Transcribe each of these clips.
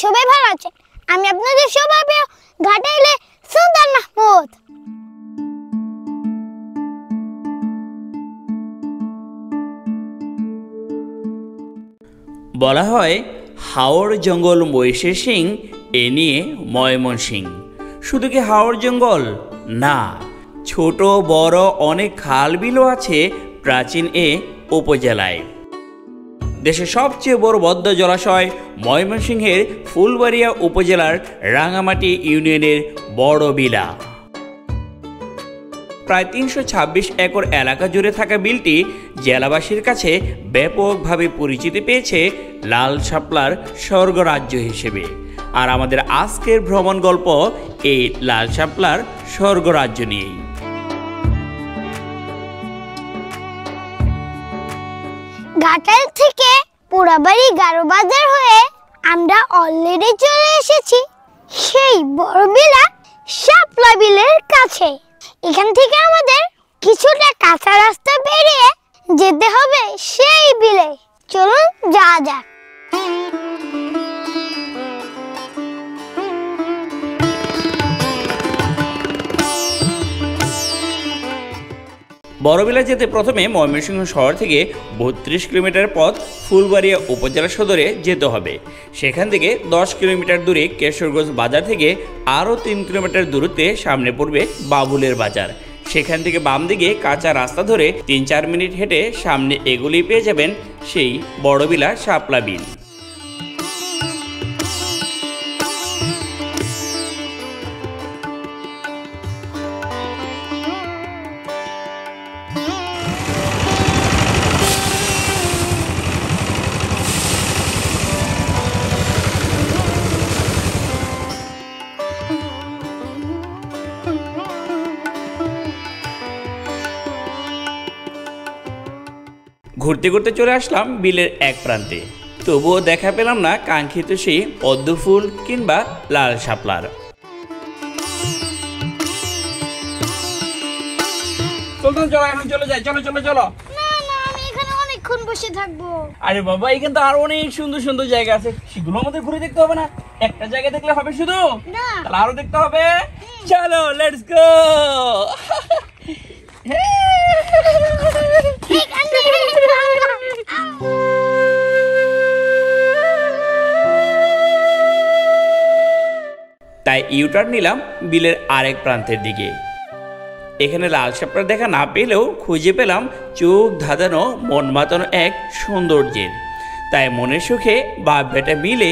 সবাই ভালো আছেন? আমি আপনাদের সবার প্রিয় ঘাটাইলে সুলতান মাহমুদ। বলা হয় হাওর জঙ্গল মহিষের সিং, এ নিয়ে ময়মনসিংহ। শুধু কি হাওর জঙ্গল? না, ছোট বড় অনেক খাল বিলও আছে প্রাচীন এ উপজেলায়। দেশের সবচেয়ে বড় বদ্ধ জলাশয় ময়মনসিংহের ফুলবাড়িয়া উপজেলার রাঙামাটি ইউনিয়নের বড়বিলা। প্রায় ৩২৬ একর এলাকা জুড়ে থাকা বিলটি জেলাবাসীর কাছে ব্যাপকভাবে পরিচিতি পেয়েছে লাল শাপলার স্বর্গরাজ্য হিসেবে। আর আমাদের আজকের ভ্রমণ গল্প এই লাল শাপলার স্বর্গরাজ্য নিয়েই। ঘাটাইল থেকে পোড়াবাড়ি গারোবাজার হয়ে আমরা অলরেডি চলে এসেছি সেই বড়বিলা শাপলা বিলের কাছে। এখান থেকে আমাদের কিছুটা কাঁচা রাস্তা পেরিয়ে যেতে হবে সেই বিলে। চলুন যাওয়া যাক। বড়বিলা যেতে প্রথমে ময়মনসিংহ শহর থেকে ৩২ কিলোমিটার পথ ফুলবাড়িয়া উপজেলা সদরে যেতে হবে। সেখান থেকে ১০ কিলোমিটার দূরে কেশরগঞ্জ বাজার থেকে আরও ৩ কিলোমিটার দূরত্বে সামনে পড়বে বাবুলের বাজার। সেখান থেকে বাম দিকে কাঁচা রাস্তা ধরে ৩-৪ মিনিট হেঁটে সামনে এগুলি পেয়ে যাবেন সেই বড়বিলা শাপলা বিল। ঘুরতে ঘুরতে চলে আসলাম বিলের এক প্রান্তে, তবুও দেখা পেলাম না কাঙ্ক্ষিত সেই পদ্ম ফুল কিংবা লাল শাপলার। চলে যাই, চলো চলো চলো। না না, আমি এখানে অনেকক্ষণ বসে থাকবো। আরে বাবা, এখানে তো আরো অনেক সুন্দর সুন্দর জায়গা আছে, সেগুলো আমাদের ঘুরে দেখতে হবে না? একটা জায়গা দেখলে হবে শুধু? না, তাহলে আরো দেখতে হবে। চলো, লেটস গো। তাই ইউটার্ন নিলাম বিলের আরেক প্রান্তের দিকে। এখানে লাল শাপলা দেখা না পেলেও খুঁজে পেলাম চোখ ধাঁধানো মন মাতানো এক সৌন্দর্যের। তাই মনের সুখে বাপ বেটা মিলে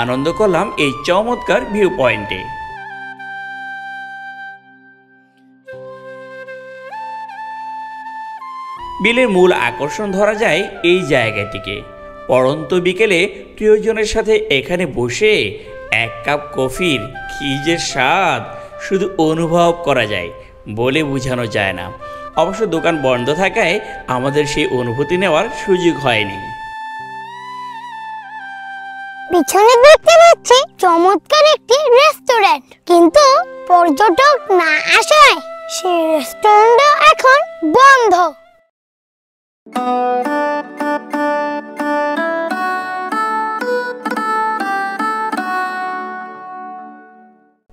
আনন্দ করলাম এই চমৎকার ভিউ পয়েন্টে। বিলের মূল আকর্ষণ ধরা যায় এই জায়গাটিকে। পড়ন্ত বিকেলে প্রিয়জনের সাথে এখানে বসে এক কাপ কফির কি যে স্বাদ শুধু অনুভব করা যায়, বলে বোঝানো যায় না। অবশ্য দোকান বন্ধ থাকায় আমাদের সেই অনুভূতি নেওয়ার সুযোগ হয়নি। পিছনে দেখতে পাচ্ছি চমৎকার একটি রেস্টুরেন্ট, কিন্তু পর্যটক না আসায় সেই রেস্টুরেন্টও এখন বন্ধ।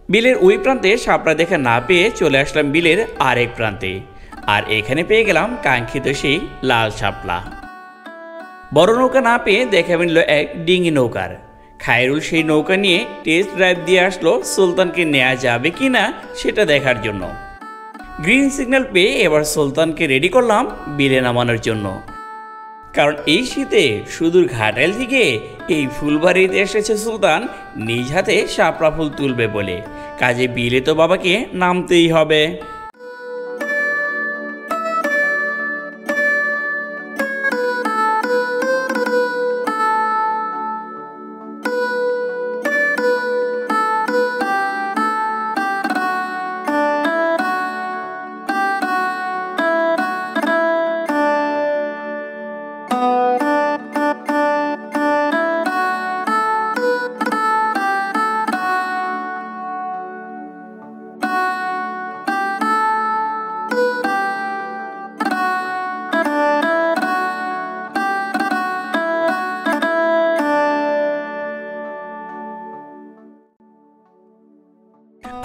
বিলের ওই প্রান্তে শাপলা দেখা না পেয়ে চলে আসলাম বিলের আরেক প্রান্তে, আর এখানে পেয়ে গেলাম কাঙ্ক্ষিত সেই লাল শাপলা। বড় নৌকা না পেয়ে দেখা মিলল এক ডিঙি নৌকার। খায়রুল সেই নৌকা নিয়ে টেস্ট ড্রাইভ দিয়ে আসলো সুলতানকে নেওয়া যাবে কিনা সেটা দেখার জন্য। গ্রিন সিগন্যাল পেয়ে এবার সুলতানকে রেডি করলাম বিলে নামানোর জন্য, কারণ এই শীতে সুদূর ঘাটাইল থেকে এই ফুলবাড়িতে এসেছে সুলতান নিজ হাতে শাপলা ফুল তুলবে বলে। কাজে বিলে তো বাবাকে নামতেই হবে।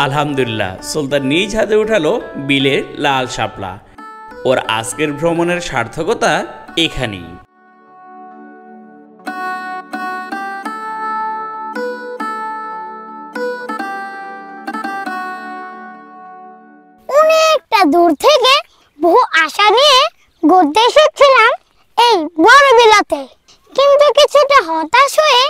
আলহামদুলিল্লাহ, সুলতান নিজ হাতে উঠালো বিলের লাল শাপলা। ওর আজকের ভ্রমণের সার্থকতা এখানেই। অনেকটা দূর থেকে বহু আশা নিয়ে ঘুরতে এসেছিলাম এই বড় বিলাতে, কিন্তু কিছুটা হতাশ হয়ে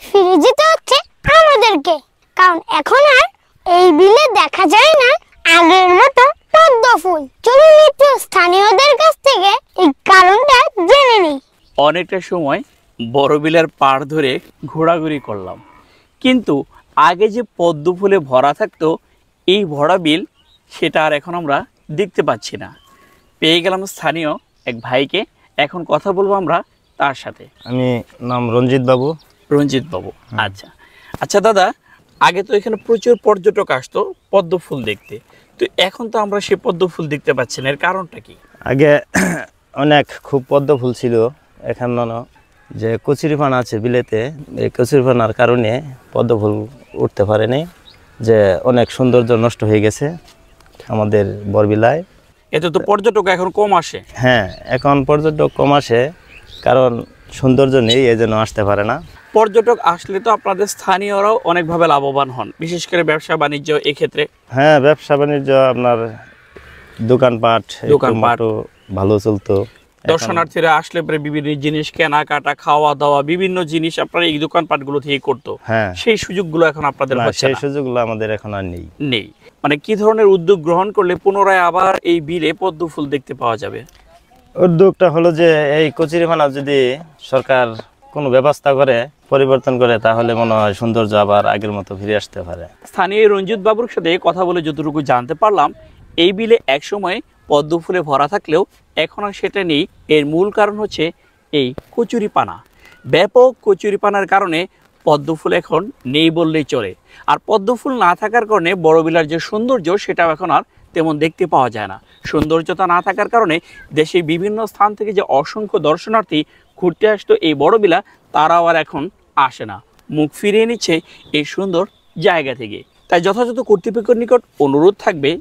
ফিরে যেতে হচ্ছে আমাদেরকে, কারণ এখন আর এই বিলে দেখা যায় না আগের মতো পদ্ম ফুল। চলুন একটু স্থানীয়দের কাছ থেকে এই কারণটা জেনে নিই। অনেকটা সময় বড় বিলের পাড় ধরে ঘোরাঘুরি করলাম, কিন্তু আগে যে পদ্ম ফুলে ভরা থাকতো এই ভরা বিল, সেটা আর এখন আমরা দেখতে পাচ্ছি না। পেয়ে গেলাম স্থানীয় এক ভাইকে, এখন কথা বলবো আমরা তার সাথে। আমি নাম রঞ্জিত বাবু। রঞ্জিত বাবু, আচ্ছা আচ্ছা দাদা, আগে তো এখানে প্রচুর পর্যটক আসতো পদ্ম ফুল দেখতে, তো এখন তো আমরা সে পদ্ম ফুল দেখতে পাচ্ছি না, এর কারণটা কি? আগে অনেক খুব পদ্ম ফুল ছিল, এখন যে কচুরিপানা আছে বিলেতে, এই কচুরিপানার কারণে পদ্ম ফুল উঠতে পারেনি, যে অনেক সৌন্দর্য নষ্ট হয়ে গেছে আমাদের বরবিলায়। এতে তো পর্যটক এখন কম আসে। হ্যাঁ, এখন পর্যটক কম আসে, কারণ সৌন্দর্য নেই, এই জন্য আসতে পারে না। পর্যটক আসলে তো আপনাদের স্থানীয়রাও অনেকভাবে লাভবান হন, বিশেষ করে ব্যবসা বাণিজ্য এক্ষেত্রে। হ্যাঁ, ব্যবসা বাণিজ্য আপনার দোকানপাট ভালো চলতো। দর্শনার্থীরা আসলে পরে বিভিন্ন জিনিস কেনাকাটা, খাওয়া দাওয়া, বিভিন্ন জিনিস আপনারা এই দোকানপাটগুলো থেকে করতো। হ্যাঁ, সেই সুযোগগুলো এখন আপনাদের হচ্ছে সেই না। সুযোগগুলো আমাদের এখন আর নেই। মানে কি ধরনের উদ্যোগ গ্রহণ করলে পুনরায় আবার এই বিলে পদ্ম ফুল দেখতে পাওয়া যাবে? উদ্যোগটা হলো যে এই কচুরিপানা যদি সরকার কোনো ব্যবস্থা করে, পরিবর্তন করে, তাহলে মনে হয় সৌন্দর্য আবার আগের মতো ফিরে আসতে পারে। স্থানীয় রঞ্জিত বাবুর সাথে কথা বলে যতটুকু জানতে পারলাম, এই বিলে একসময় পদ্ম ফুলে ভরা থাকলেও এখন আর সেটা নেই। এর মূল কারণ হচ্ছে এই কচুরিপানা। ব্যাপক কচুরিপানার কারণে পদ্ম ফুল এখন নেই বললেই চলে। আর পদ্ম ফুল না থাকার কারণে বড়বিলার যে সৌন্দর্য, সেটাও এখন আর তেমন দেখতে পাওয়া যায় না। সৌন্দর্যতা না থাকার কারণে দেশের বিভিন্ন স্থান থেকে যে অসংখ্য দর্শনার্থী ঘুরতে আসতো এই বড়বিলা, তারাও আর এখন আসে না, মুখ ফিরিয়ে নিচ্ছে এই সুন্দর জায়গা থেকে। তাই যথাযথ কর্তৃপক্ষের নিকট অনুরোধ থাকবে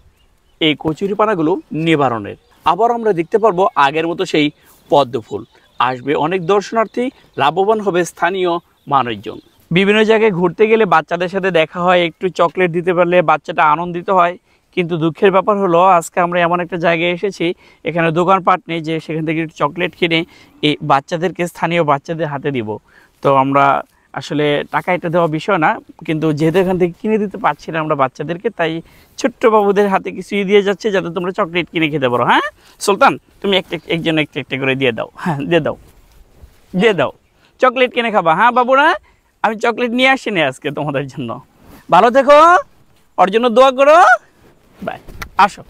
এই কচুরিপানাগুলো নিবারণের। আবার আমরা দেখতে পারবো আগের মতো সেই পদ্ম ফুল আসবে, অনেক দর্শনার্থী, লাভবান হবে স্থানীয় মানুষজন। বিভিন্ন জায়গায় ঘুরতে গেলে বাচ্চাদের সাথে দেখা হয়, একটু চকলেট দিতে পারলে বাচ্চাটা আনন্দিত হয়। কিন্তু দুঃখের ব্যাপার হলো আজকে আমরা এমন একটা জায়গায় এসেছি, এখানে দোকানপাট নেই যে সেখান থেকে একটু চকলেট কিনে এই বাচ্চাদেরকে, স্থানীয় বাচ্চাদের হাতে দিব। তো আমরা আসলে টাকা এটা দেওয়া বিষয় না, কিন্তু যেহেতু এখান থেকে কিনে দিতে পারছি না আমরা বাচ্চাদেরকে, তাই ছোট্ট বাবুদের হাতে কিছুই দিয়ে যাচ্ছে যাতে তোমরা চকলেট কিনে খেতে পারো। হ্যাঁ সুলতান, তুমি একজন একটা করে দিয়ে দাও। হ্যাঁ দিয়ে দাও চকলেট কিনে খাবা। হ্যাঁ বাবুরা, আমি চকলেট নিয়ে আসিনি আজকে তোমাদের জন্য। ভালো থেকো, ওর জন্য দোয়া করো। বাই, আসো।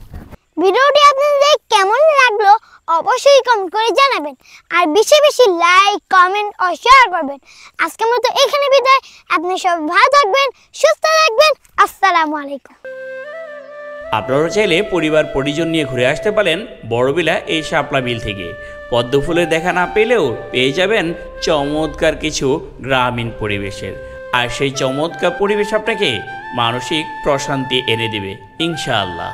ভিডিওটি আপনাদের কেমন লাগলো অবশ্যই কমেন্ট করে জানাবেন, আর বেশি বেশি লাইক, কমেন্ট ও শেয়ার করবেন। আজকের মতো এখানে বিদায়। আপনি সব ভালো থাকবেন, সুস্থ থাকবেন। আসসালামু আলাইকুম। আপনারা চাইলে পরিবার পরিজন নিয়ে ঘুরে আসতে পারেন বড়বিলা এই শাপলা বিল থেকে। পদ্ম ফুলের দেখা না পেলেও পেয়ে যাবেন চমৎকার কিছু গ্রামীণ পরিবেশের, আর সেই চমৎকার পরিবেশ আপনাকে মানসিক প্রশান্তি এনে দেবে ইনশাআল্লাহ।